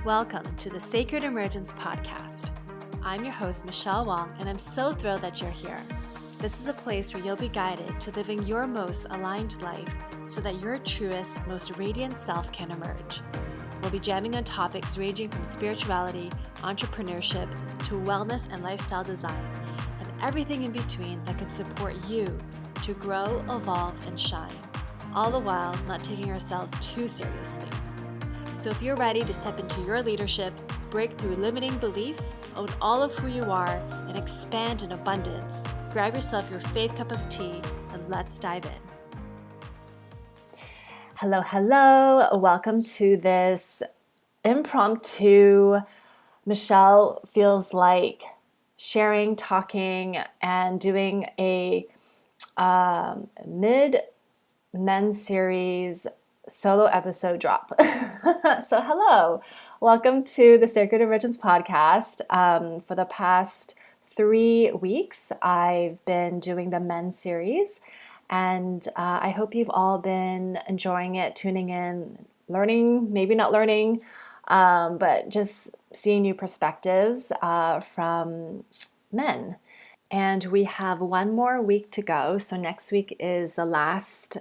Welcome to the Sacred Emergence Podcast. I'm your host, Michelle Wong, and I'm so thrilled that you're here. This is a place where you'll be guided to living your most aligned life so that your truest, most radiant self can emerge. We'll be jamming on topics ranging from spirituality, entrepreneurship, to wellness and lifestyle design, and everything in between that can support you to grow, evolve, and shine, all the while not taking ourselves too seriously. So if you're ready to step into your leadership, break through limiting beliefs, own all of who you are, and expand in abundance, grab yourself your faith cup of tea and let's dive in. Hello. Welcome to this impromptu Michelle feels like sharing, talking, and doing a mid-men's series solo episode drop. So hello, welcome to the Sacred Emergence Podcast. For the past 3 weeks, I've been doing the men's series, and I hope you've all been enjoying it, tuning in, learning, maybe not learning, but just seeing new perspectives from men. And we have one more week to go. So next week is the last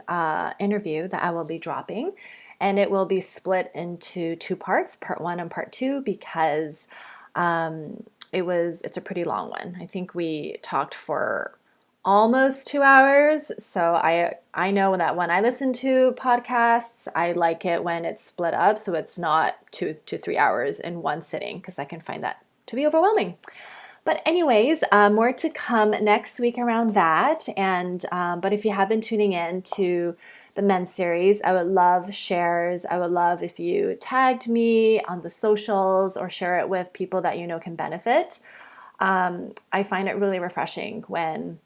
interview that I will be dropping. And it will be split into 2 parts, part 1 and part 2, because it's a pretty long one. I think we talked for almost 2 hours. So I know that when I listen to podcasts, I like it when it's split up. So it's not 2 to 3 hours in one sitting, because I can find that to be overwhelming. But anyways, more to come next week around that. And but if you have been tuning in to the men's series, I would love shares. I would love if you tagged me on the socials or share it with people that you know can benefit. I find it really refreshing when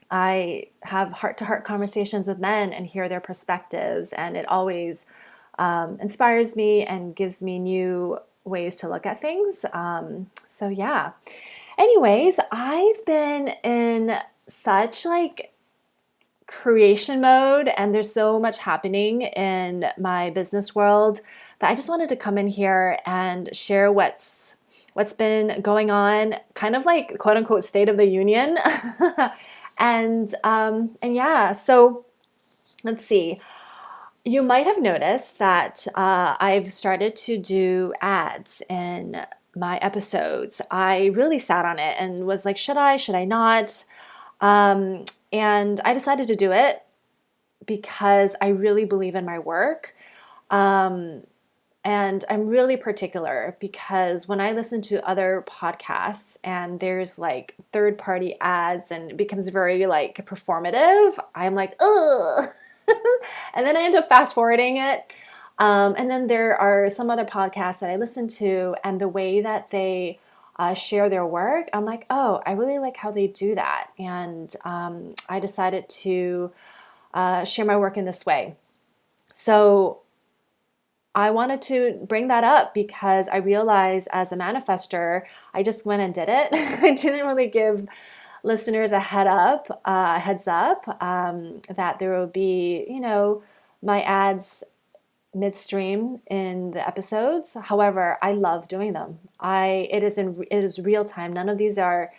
I have heart-to-heart conversations with men and hear their perspectives, and it always inspires me and gives me new ways to look at things. So yeah. Anyways, I've been in such creation mode, and there's so much happening in my business world that I just wanted to come in here and share what's been going on, kind of like quote unquote state of the union. and yeah, so let's see. You might have noticed that I've started to do ads in my episodes. I really sat on it and was like, should I not? And I decided to do it because I really believe in my work. And I'm really particular because when I listen to other podcasts and there's third-party ads and it becomes very performative, I'm like, ugh. And then I end up fast forwarding it. And then there are some other podcasts that I listen to, and the way that they share their work, I'm like, oh, I really like how they do that. And I decided to share my work in this way. So I wanted to bring that up because I realized as a manifester, I just went and did it. I didn't really give listeners a heads up that there will be, my ads midstream in the episodes. However, I love doing them. It is real time. None of these are,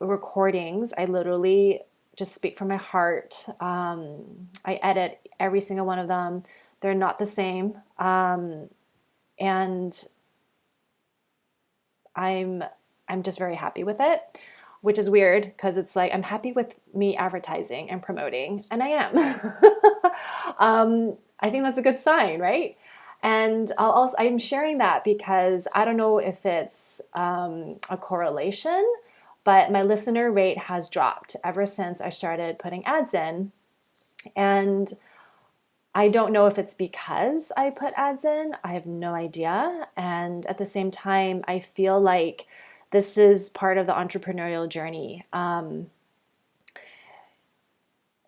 recordings. I literally just speak from my heart. I edit every single one of them. They're not the same. And I'm just very happy with it, which is weird because it's like I'm happy with me advertising and promoting, and I am. I think that's a good sign, right? And I'm sharing that because I don't know if it's a correlation, but my listener rate has dropped ever since I started putting ads in. And I don't know if it's because I put ads in. I have no idea. And at the same time, I feel like this is part of the entrepreneurial journey.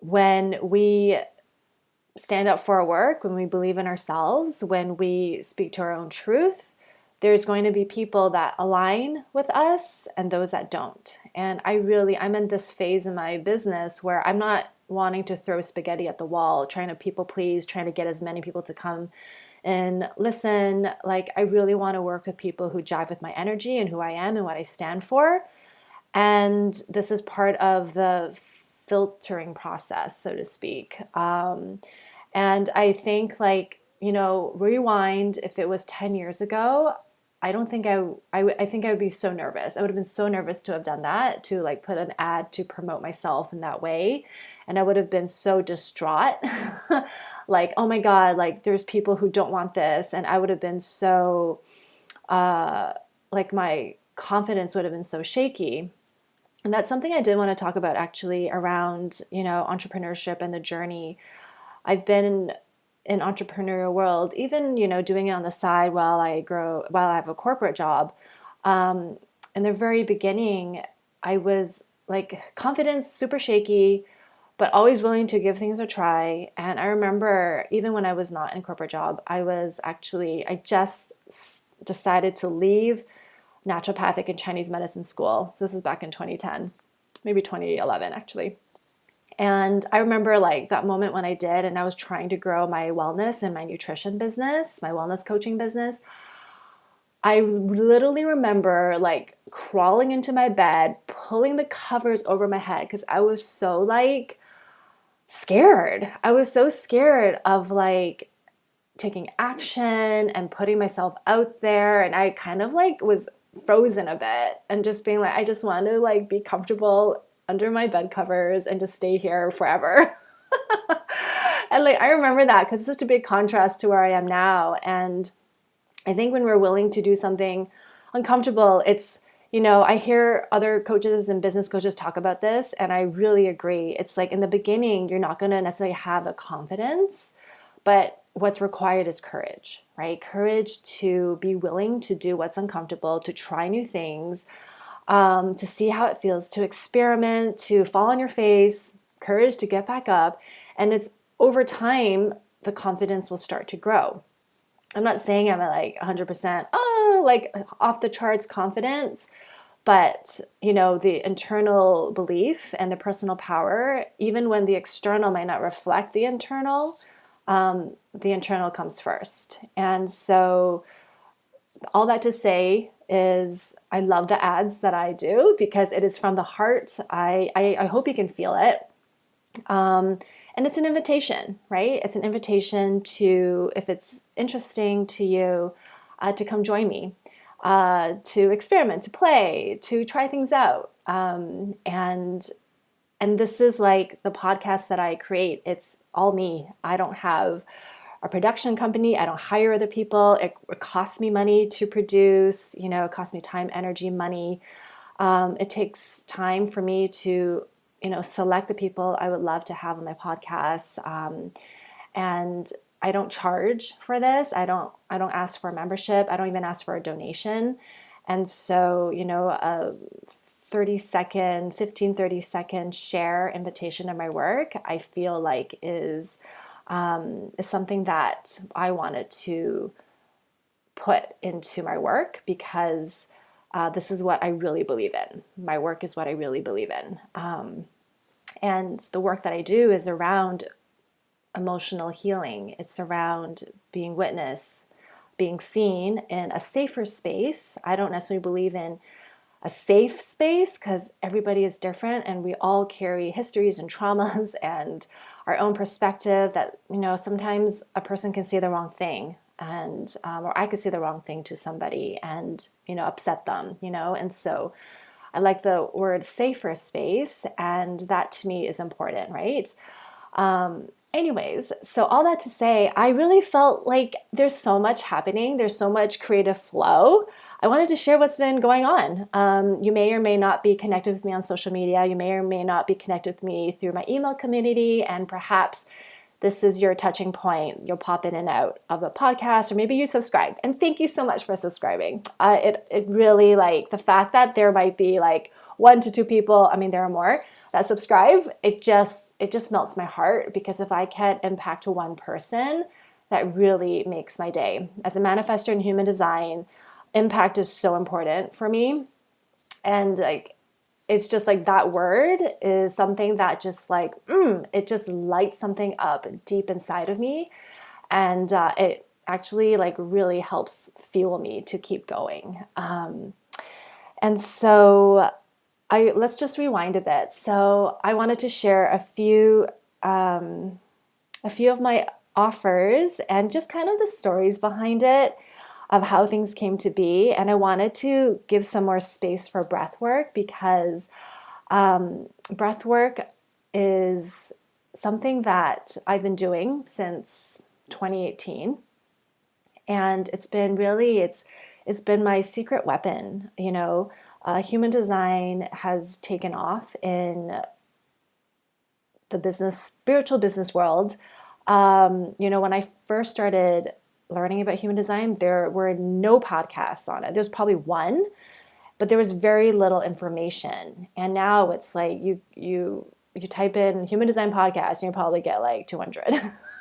When we stand up for our work, when we believe in ourselves, when we speak to our own truth, there's going to be people that align with us and those that don't. And I'm in this phase in my business where I'm not wanting to throw spaghetti at the wall, trying to people please, trying to get as many people to come and listen. Like, I really want to work with people who jive with my energy and who I am and what I stand for. And this is part of the filtering process, so to speak. And I think, like, rewind, if it was 10 years ago, I don't think I think I would be so nervous. I would have been so nervous to have done that, to like put an ad to promote myself in that way. And I would have been so distraught. Like, oh my God, like there's people who don't want this. And I would have been so, like my confidence would have been so shaky. And that's something I did want to talk about actually around, entrepreneurship and the journey. I've been in entrepreneurial world, even, doing it on the side while I have a corporate job. In the very beginning, I was like confidence, super shaky, but always willing to give things a try. And I remember even when I was not in corporate job, I just decided to leave naturopathic and Chinese medicine school. So this is back in 2010, maybe 2011 actually. And I remember like that moment when I did, and I was trying to grow my wellness and my nutrition business, my wellness coaching business. I literally remember like crawling into my bed, pulling the covers over my head because I was so like scared. I was so scared of like taking action and putting myself out there. And I kind of like was frozen a bit and just being like, I just want to like be comfortable under my bed covers and just stay here forever. And like, I remember that because it's such a big contrast to where I am now. And I think when we're willing to do something uncomfortable, it's, I hear other coaches and business coaches talk about this, and I really agree. It's like in the beginning, you're not going to necessarily have the confidence, but what's required is courage, right? Courage to be willing to do what's uncomfortable, to try new things, to see how it feels, to experiment, to fall on your face, courage to get back up. And it's over time, the confidence will start to grow. I'm not saying I'm at like 100%, like off the charts confidence, but the internal belief and the personal power, even when the external might not reflect the internal comes first. And so all that to say is I love the ads that I do because it is from the heart. I hope you can feel it. And it's an invitation, right? It's an invitation to, if it's interesting to you, to come join me, to experiment, to play, to try things out. And this is like the podcast that I create. It's all me. I don't have a production company. I don't hire other people. It costs me money to produce, it costs me time, energy, money. It takes time for me to, select the people I would love to have on my podcast. And I don't charge for this. I don't ask for a membership. I don't even ask for a donation. And so, a 30 second share invitation of my work, I feel like is something that I wanted to put into my work because this is what I really believe in. My work is what I really believe in. And the work that I do is around emotional healing. It's around being witnessed, being seen in a safer space. I don't necessarily believe in a safe space because everybody is different and we all carry histories and traumas and our own perspective that, sometimes a person can say the wrong thing and, or I could say the wrong thing to somebody and, upset them, and so I like the word safer space, and that to me is important, right? Anyways, so all that to say, I really felt like there's so much happening. There's so much creative flow. I wanted to share what's been going on. You may or may not be connected with me on social media. You may or may not be connected with me through my email community, and perhaps this is your touching point. You'll pop in and out of a podcast, or maybe you subscribe. And thank you so much for subscribing. It really, like, the fact that there might be like 1 to 2 people, I mean, there are more that subscribe. It just melts my heart because if I can't impact one person, that really makes my day. As a manifestor in human design, impact is so important for me. And like, it's just like that word is something that just like, it just lights something up deep inside of me. And it actually like really helps fuel me to keep going. And so let's just rewind a bit. So I wanted to share a few of my offers and just kind of the stories behind it of how things came to be. And I wanted to give some more space for breath work because breath work is something that I've been doing since 2018. And it's been really, it's been my secret weapon. Human design has taken off in the spiritual business world. When I first started learning about human design, there were no podcasts on it. There's probably one, but there was very little information. And now it's like you type in human design podcast and you probably get like 200.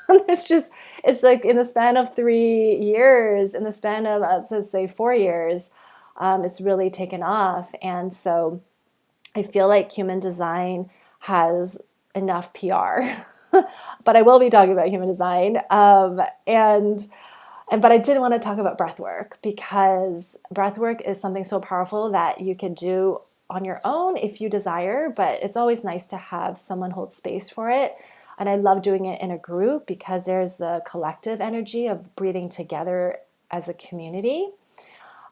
It's like in the span of 3 years, in the span of let's say 4 years, it's really taken off. And so I feel like human design has enough PR, but I will be talking about human design. But I did want to talk about breath work because breath work is something so powerful that you can do on your own if you desire, but it's always nice to have someone hold space for it. And I love doing it in a group because there's the collective energy of breathing together as a community.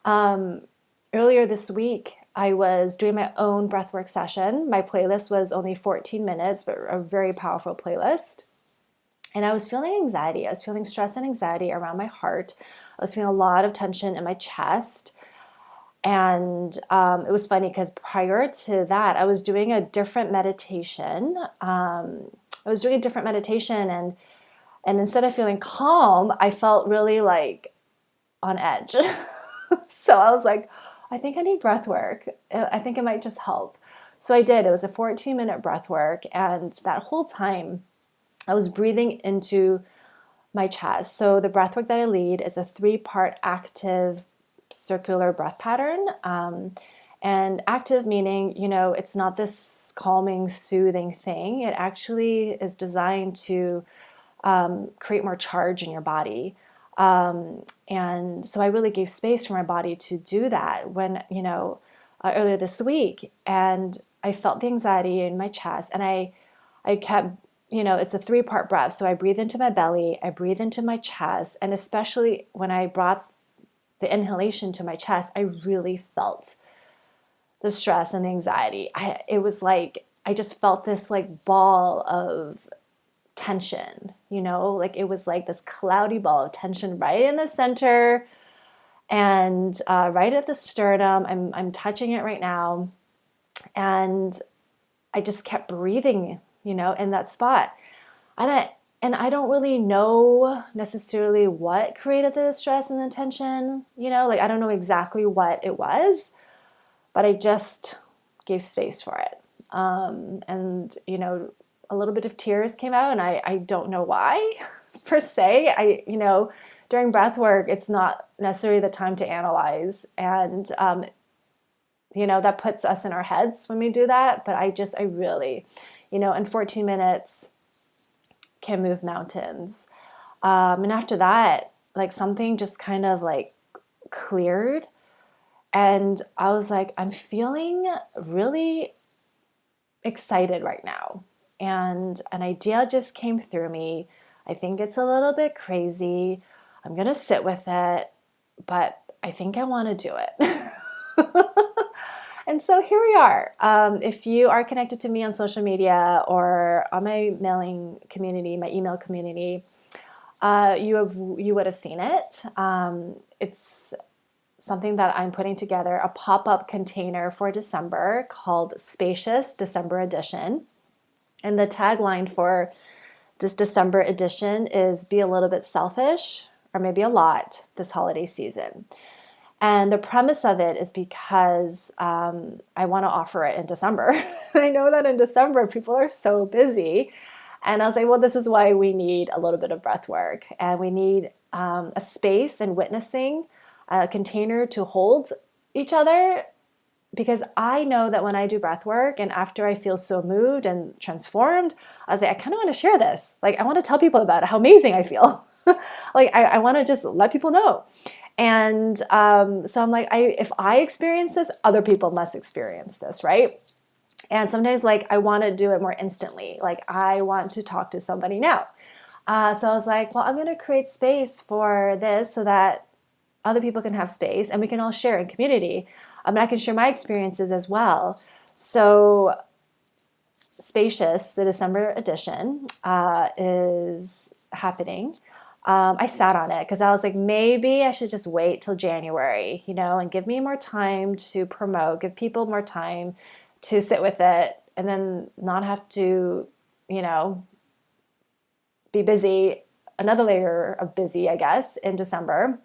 Earlier this week, I was doing my own breathwork session. My playlist was only 14 minutes, but a very powerful playlist. And I was feeling anxiety. I was feeling stress and anxiety around my heart. I was feeling a lot of tension in my chest. And it was funny because prior to that, I was doing a different meditation. And instead of feeling calm, I felt really like on edge. So I was like, I think I need breath work. I think it might just help. So I did. It was a 14-minute breath work. And that whole time, I was breathing into my chest. So the breath work that I lead is a 3-part active circular breath pattern. And active meaning, it's not this calming, soothing thing. It actually is designed to create more charge in your body. And so I really gave space for my body to do that when, earlier this week, and I felt the anxiety in my chest, and I kept, it's a 3-part breath. So I breathe into my belly, I breathe into my chest, and especially when I brought the inhalation to my chest, I really felt the stress and the anxiety. It was like, I just felt this like ball of tension, like it was like this cloudy ball of tension right in the center and right at the sternum. I'm touching it right now. And I just kept breathing, in that spot. And I don't really know necessarily what created the stress and the tension, like I don't know exactly what it was, but I just gave space for it. And a little bit of tears came out, and I don't know why per se. During breath work, it's not necessarily the time to analyze. And, that puts us in our heads when we do that. But I really, in 14 minutes can move mountains. And after that, like something just kind of like cleared. And I was like, I'm feeling really excited right now. And an idea just came through me. I think it's a little bit crazy. I'm going to sit with it, but I think I want to do it. And so here we are. If you are connected to me on social media or on my mailing community, my email community, you would have seen it. It's something that I'm putting together, a pop-up container for December called Spacious December Edition. And the tagline for this December edition is be a little bit selfish, or maybe a lot, this holiday season. And the premise of it is because I want to offer it in December. I know that in December, people are so busy. And I was like, well, this is why we need a little bit of breath work. And we need a space and witnessing, a container to hold each other because I know that when I do breath work and after I feel so moved and transformed, I was like, I kind of want to share this. Like, I want to tell people about it, how amazing I feel. Like, I want to just let people know. And so I'm like, if I experience this, other people must experience this, right? And sometimes, like, I want to do it more instantly. Like, I want to talk to somebody now. So I was like, well, I'm going to create space for this so that other people can have space and we can all share in community. I can share my experiences as well. So Spacious, the December edition, is happening. I sat on it because I was like, maybe I should just wait till January, and give me more time to promote, give people more time to sit with it, and then not have to, be busy, another layer of busy, I guess, in December.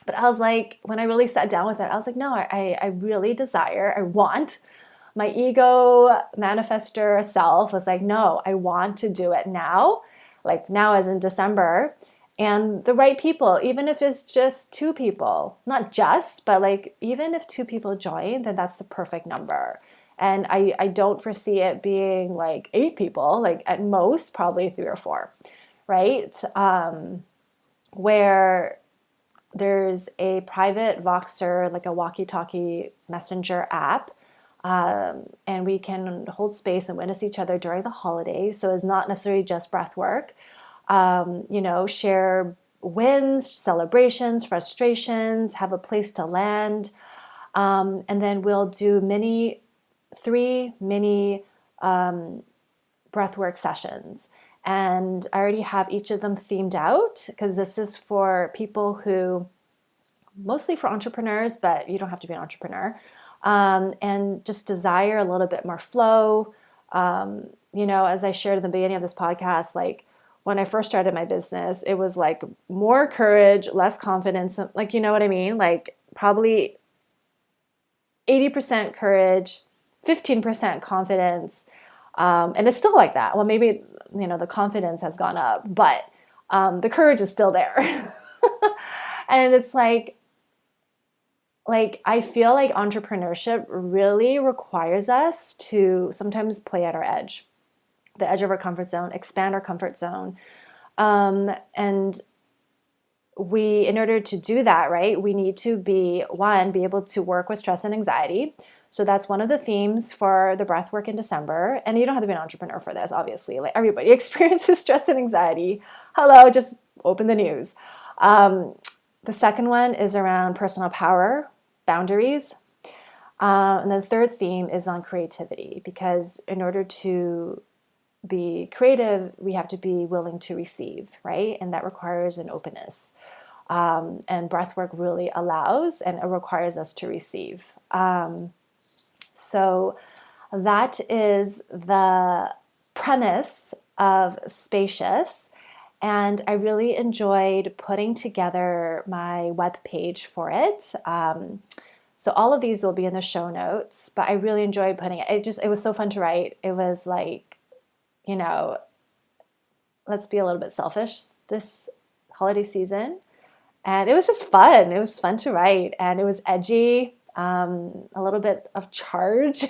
But I was like, when I really sat down with it, I was like, no, I really desire, I want. My ego manifester self was like, no, I want to do it now, like now as in December. And the right people, even if it's just 2 people, not just, but like even if 2 people join, then that's the perfect number. And I don't foresee it being like 8 people, like at most probably 3 or 4, right? Where there's a private Voxer, like a walkie-talkie messenger app, and we can hold space and witness each other during the holidays. So it's not necessarily just breath work. Share wins, celebrations, frustrations, have a place to land. And then we'll do 3 mini breathwork sessions. And I already have each of them themed out because this is for people who, mostly for entrepreneurs, but you don't have to be an entrepreneur, and just desire a little bit more flow. As I shared in the beginning of this podcast, like when I first started my business, it was like more courage, less confidence. Like, you know what I mean? Like probably 80% courage, 15% confidence. And it's still like that. Well, maybe, the confidence has gone up, but the courage is still there. And it's like I feel like entrepreneurship really requires us to sometimes play at our edge, the edge of our comfort zone, expand our comfort zone. And in order to do that, right, we need to be able to work with stress and anxiety. So that's one of the themes for the breathwork in December. And you don't have to be an entrepreneur for this, obviously. Like everybody experiences stress and anxiety. Hello, just open the news. The second one is around personal power, boundaries. And the third theme is on creativity, because in order to be creative, we have to be willing to receive, right? And that requires an openness. And breathwork really allows and it requires us to receive. So that is the premise of Spacious. And I really enjoyed putting together my webpage for it. So all of these will be in the show notes, but I really enjoyed putting it. It was so fun to write. It was like, let's be a little bit selfish this holiday season. And it was just fun. It was fun to write, and it was edgy, a little bit of charge,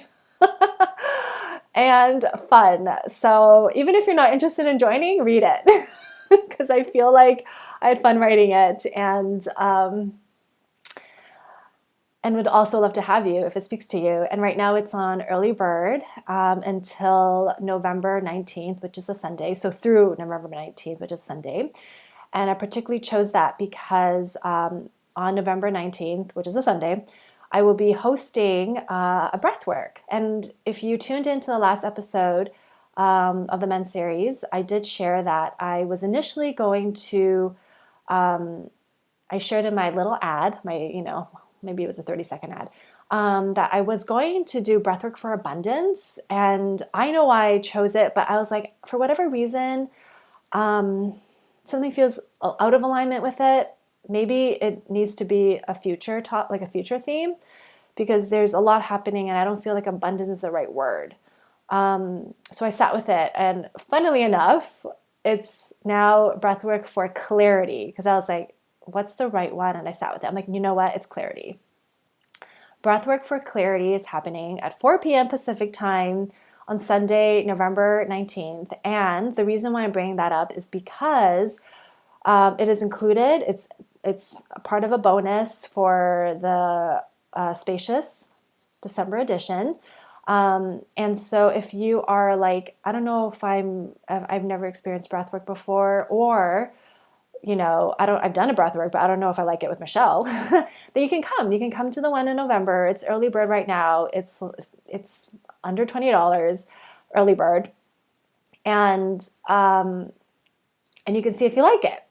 and fun. So even if you're not interested in joining, read it, because I feel like I had fun writing it, and would also love to have you if it speaks to you. And right now it's on early bird until November 19th, which is a Sunday. So through November 19th, which is Sunday. And I particularly chose that because on November 19th, which is a Sunday, I will be hosting a breathwork. And if you tuned into the last episode of the men's series, I did share that I was initially going to, I shared in my little ad, maybe it was a 30-second ad, that I was going to do breathwork for abundance. And I know why I chose it, but I was like, for whatever reason, something feels out of alignment with it. Maybe it needs to be a future theme, because there's a lot happening and I don't feel like abundance is the right word. So I sat with it, and funnily enough, it's now breathwork for clarity, because I was like, what's the right one? And I sat with it. I'm like, you know what? It's clarity. Breathwork for Clarity is happening at 4 p.m. Pacific time on Sunday, November 19th. And the reason why I'm bringing that up is because it is included. It's a part of a bonus for the Spacious December edition. And so if you are like, I don't know if I've never experienced breathwork before, or I've done a breathwork, but I don't know if I like it with Michelle, then you can come to the one in November. It's early bird right now. It's under $20 early bird. And you can see if you like it.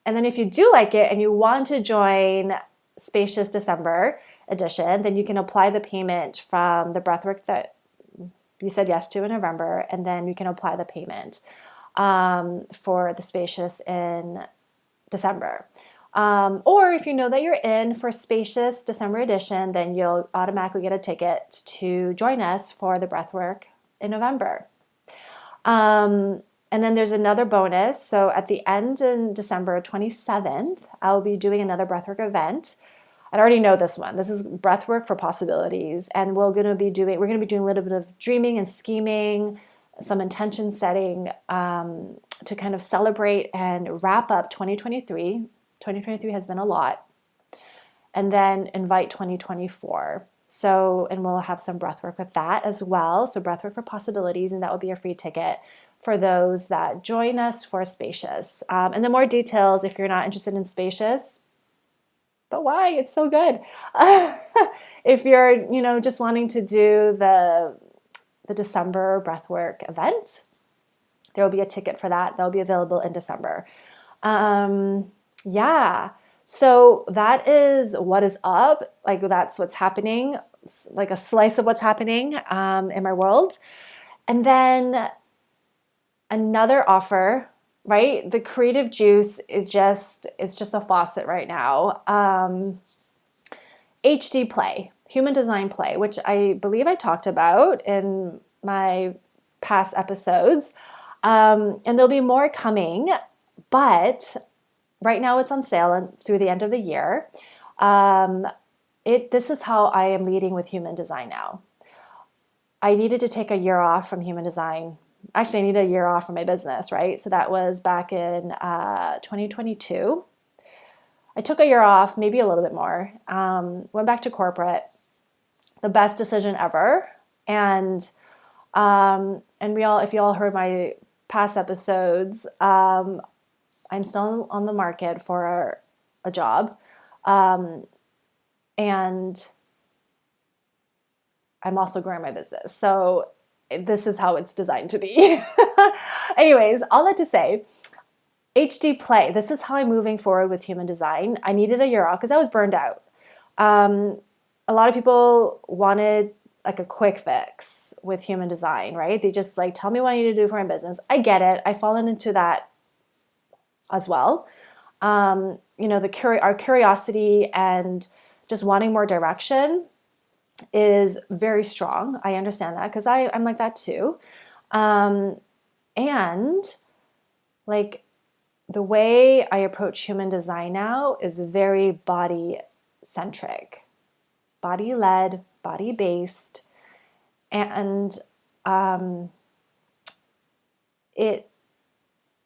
And then if you do like it and you want to join Spacious December edition, then you can apply the payment from the breathwork that you said yes to in November, and then you can apply the payment for the Spacious in December. Or if you know that you're in for Spacious December edition, then you'll automatically get a ticket to join us for the breathwork in November. And then there's another bonus. So at the end in December 27th, I'll be doing another breathwork event. I already know this one. This is Breathwork for Possibilities. And we're going to be doing a little bit of dreaming and scheming, some intention setting to kind of celebrate and wrap up 2023. 2023 has been a lot. And then invite 2024. So, and we'll have some breathwork with that as well. So Breathwork for Possibilities, and that will be a free ticket for those that join us for Spacious. And the more details, if you're not interested in Spacious, but why? It's so good. If you're, just wanting to do the December breathwork event, there will be a ticket for that. That'll be available in December. Yeah. So that is what is up. Like, that's what's happening, like a slice of what's happening in my world. And then another offer, right? The creative juice is just a faucet right now. HD play, human design play, which I believe I talked about in my past episodes. And there'll be more coming, but right now it's on sale through the end of the year. This is how I am leading with human design now. I needed to take a year off from human design. Actually, I needed a year off from my business, right? So that was back in 2022. I took a year off, maybe a little bit more. Went back to corporate. The best decision ever. And if you all heard my past episodes, I'm still on the market for a job. And I'm also growing my business. So this is how it's designed to be. Anyways, all that to say, HD play. This is how I'm moving forward with human design. I needed a year off because I was burned out. A lot of people wanted like a quick fix with human design, right? They just like, tell me what I need to do for my business. I get it. I've fallen into that as well. Our curiosity and just wanting more direction is very strong. I understand that because I'm like that too. And like the way I approach human design now is very body centric, body led, body based. And it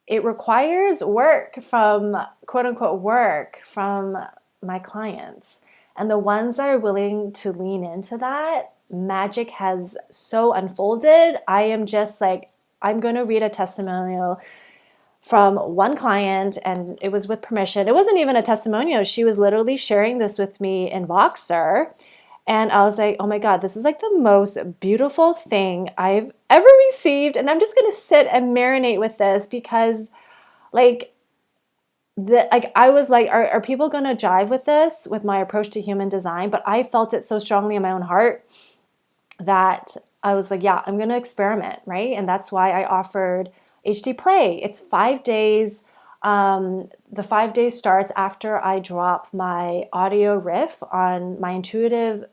requires work from, quote unquote, work from my clients. And the ones that are willing to lean into that, magic has so unfolded. I am just like, I'm going to read a testimonial from one client, and it was with permission. It wasn't even a testimonial. She was literally sharing this with me in Voxer. And I was like, oh my God, this is like the most beautiful thing I've ever received. And I'm just going to sit and marinate with this because I was like, are people going to jive with this, with my approach to human design? But I felt it so strongly in my own heart that I was like, yeah, I'm going to experiment, right? And that's why I offered HD Play. It's 5 days. The 5 days starts after I drop my audio riff on my intuitive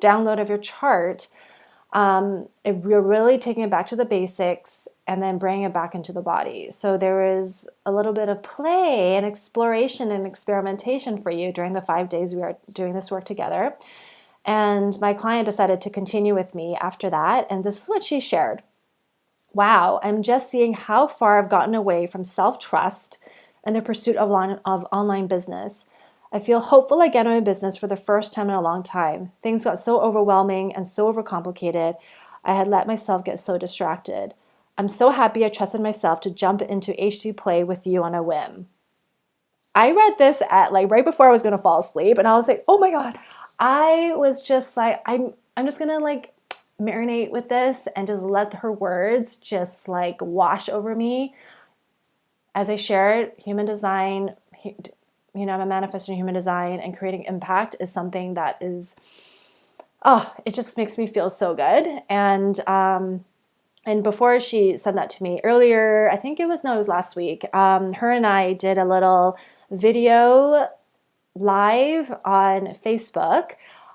download of your chart. We're really taking it back to the basics and then bringing it back into the body. So there is a little bit of play and exploration and experimentation for you during the 5 days we are doing this work together. And my client decided to continue with me after that. And this is what she shared. Wow, I'm just seeing how far I've gotten away from self-trust and the pursuit of online business. I feel hopeful again in my business for the first time in a long time. Things got so overwhelming and so overcomplicated. I had let myself get so distracted. I'm so happy I trusted myself to jump into HD play with you on a whim. I read this at like right before I was going to fall asleep, and I was like, oh my God. I was just like, I'm just going to like marinate with this and just let her words just like wash over me. As I shared, human design, I'm a manifesting human design, and creating impact is something that is, it just makes me feel so good. And before she said that to me earlier, I think it was last week, her and I did a little video live on Facebook,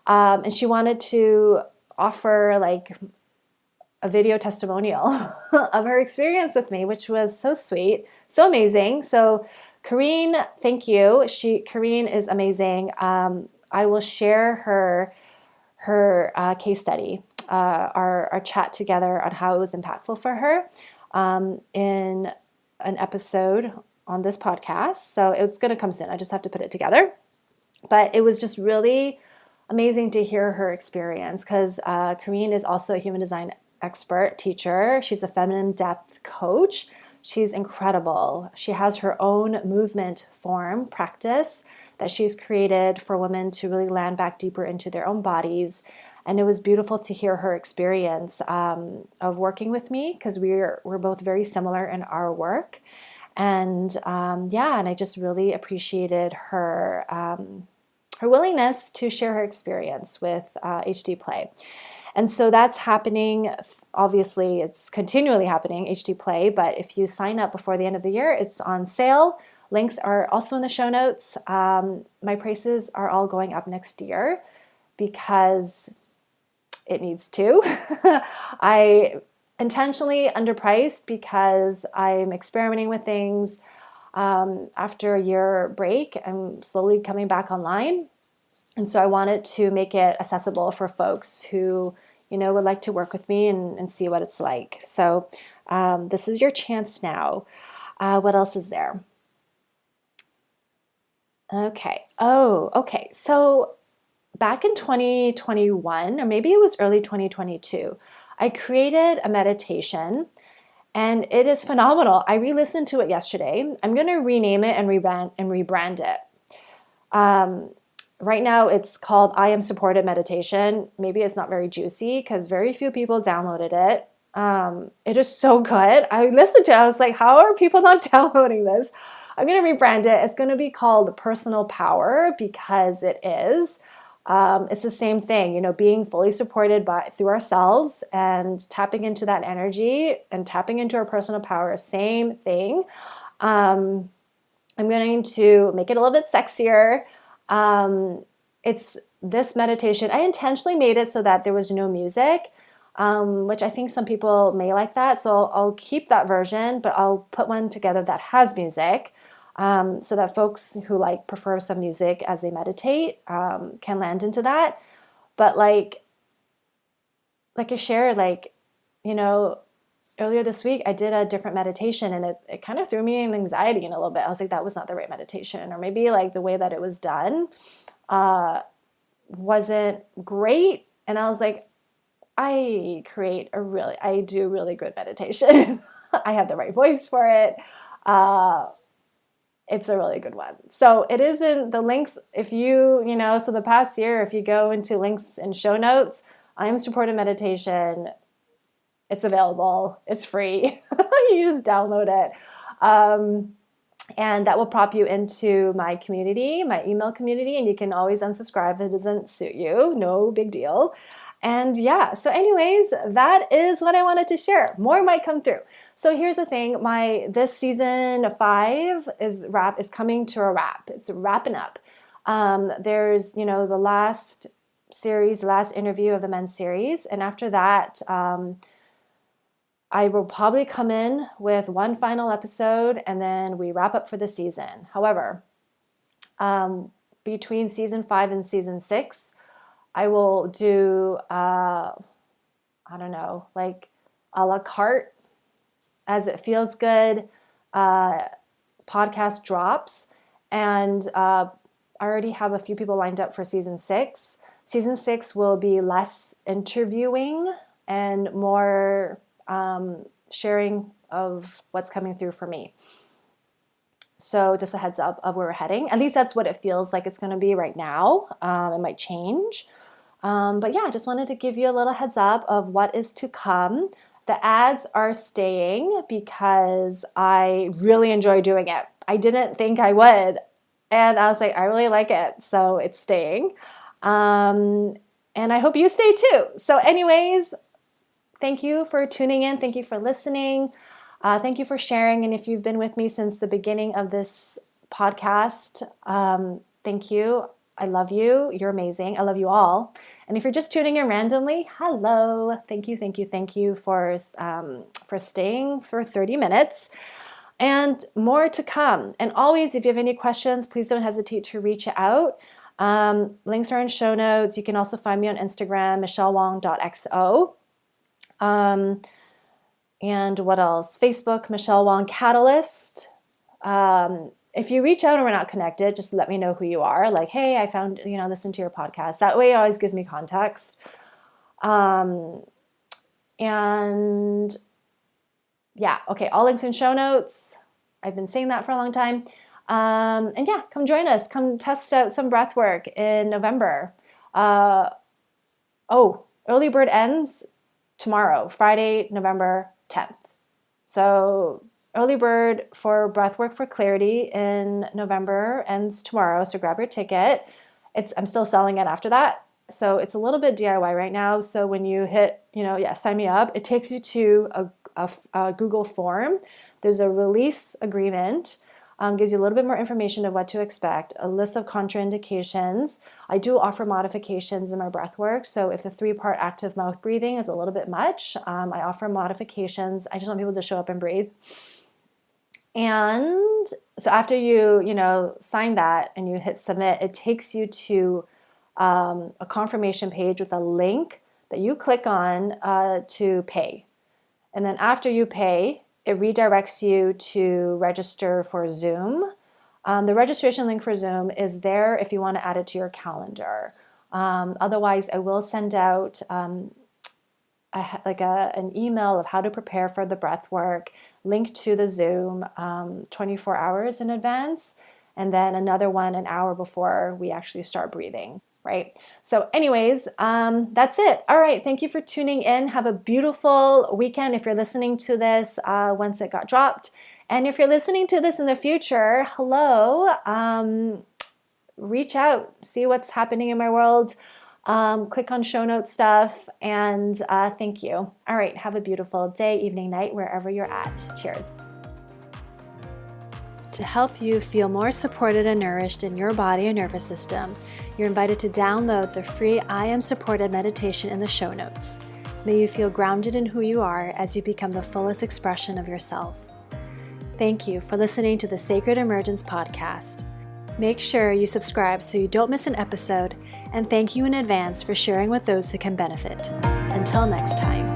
and she wanted to offer like a video testimonial of her experience with me, which was so sweet, so amazing. So Kareen, thank you. Kareen is amazing. I will share her case study, our chat together on how it was impactful for her, in an episode on this podcast. So it's going to come soon. I just have to put it together. But it was just really amazing to hear her experience, because Kareen is also a human design expert teacher. She's a feminine depth coach. She's incredible. She has her own movement form practice that she's created for women to really land back deeper into their own bodies. And it was beautiful to hear her experience of working with me, because we're both very similar in our work. And and I just really appreciated her willingness to share her experience with HD Play. And so that's happening. Obviously, it's continually happening, HD Play, but if you sign up before the end of the year, it's on sale. Links are also in the show notes. My prices are all going up next year because it needs to. I intentionally underpriced because I'm experimenting with things. After a year break, I'm slowly coming back online. And so I wanted to make it accessible for folks who, would like to work with me and see what it's like. So this is your chance now. What else is there? Okay. Oh, okay. So back in 2021, or maybe it was early 2022, I created a meditation, and it is phenomenal. I re-listened to it yesterday. I'm going to rename it and rebrand it. Right now, it's called I Am Supported Meditation. Maybe it's not very juicy because very few people downloaded it. It is so good. I listened to it. I was like, how are people not downloading this? I'm going to rebrand it. It's going to be called Personal Power, because it is. It's the same thing, being fully supported through ourselves and tapping into that energy and tapping into our personal power. Same thing. I'm going to make it a little bit sexier. It's this meditation. I intentionally made it so that there was no music, which I think some people may like that. So I'll keep that version, but I'll put one together that has music, so that folks who prefer some music as they meditate can land into that. But like I shared, earlier this week, I did a different meditation, and it kind of threw me in anxiety in a little bit. I was like, that was not the right meditation, or maybe the way that it was done wasn't great. And I was like, I do really good meditation. I have the right voice for it. It's a really good one. So it is in the links. If so the past year, if you go into links and show notes, I Am Supported Meditation, it's available. It's free. You just download it. And that will prop you into my community, my email community, and you can always unsubscribe if it doesn't suit you. No big deal. And so anyways, that is what I wanted to share. More might come through. So here's the thing, this season 5 is coming to a wrap. It's wrapping up. There's, the last series, the last interview of the men's series. And after that, I will probably come in with one final episode and then we wrap up for the season. However, between season 5 and season 6, I will do, like a la carte, as it feels good, podcast drops. And I already have a few people lined up for season 6. Season 6 will be less interviewing and more sharing of what's coming through for me. So just a heads up of where we're heading. At least that's what it feels like it's going to be right now. It might change. But yeah, I just wanted to give you a little heads up of what is to come. The ads are staying because I really enjoy doing it. I didn't think I would. And I was like, I really like it. So it's staying. And I hope you stay too. So anyways, thank you for tuning in. Thank you for listening. Thank you for sharing. And if you've been with me since the beginning of this podcast, thank you. I love you. You're amazing. I love you all. And if you're just tuning in randomly, hello. Thank you for staying for 30 minutes. And more to come. And always, if you have any questions, please don't hesitate to reach out. Links are in show notes. You can also find me on Instagram, michellewong.xo. And what else? Facebook, Michelle Wong Catalyst. If you reach out and we're not connected, just let me know who you are. Like, hey, I found, listen to your podcast. That way it always gives me context. And yeah, okay, all links in show notes. I've been saying that for a long time. And yeah, come join us. Come test out some breath work in November. Early bird ends tomorrow, Friday, November 10th. So early bird for Breathwork for Clarity in November ends tomorrow. So grab your ticket. I'm still selling it after that. So it's a little bit DIY right now. So when you hit, sign me up, it takes you to a Google form. There's a release agreement. Gives you a little bit more information of what to expect, a list of contraindications. I do offer modifications in my breath work. So if the 3-part active mouth breathing is a little bit much, I offer modifications. I just want people to show up and breathe. And so after you sign that and you hit submit, it takes you to a confirmation page with a link that you click on to pay. And then after you pay, it redirects you to register for Zoom. The registration link for Zoom is there if you want to add it to your calendar. Otherwise, I will send out an email of how to prepare for the breath work, link to the Zoom 24 hours in advance, and then another one an hour before we actually start breathing. Right? So anyways, that's it. All right. Thank you for tuning in. Have a beautiful weekend if you're listening to this once it got dropped. And if you're listening to this in the future, hello, reach out, see what's happening in my world. Click on show notes stuff. And thank you. All right. Have a beautiful day, evening, night, wherever you're at. Cheers. To help you feel more supported and nourished in your body and nervous system, you're invited to download the free I Am Supported meditation in the show notes. May you feel grounded in who you are as you become the fullest expression of yourself. Thank you for listening to the Sacred Emergence podcast. Make sure you subscribe so you don't miss an episode, and thank you in advance for sharing with those who can benefit. Until next time.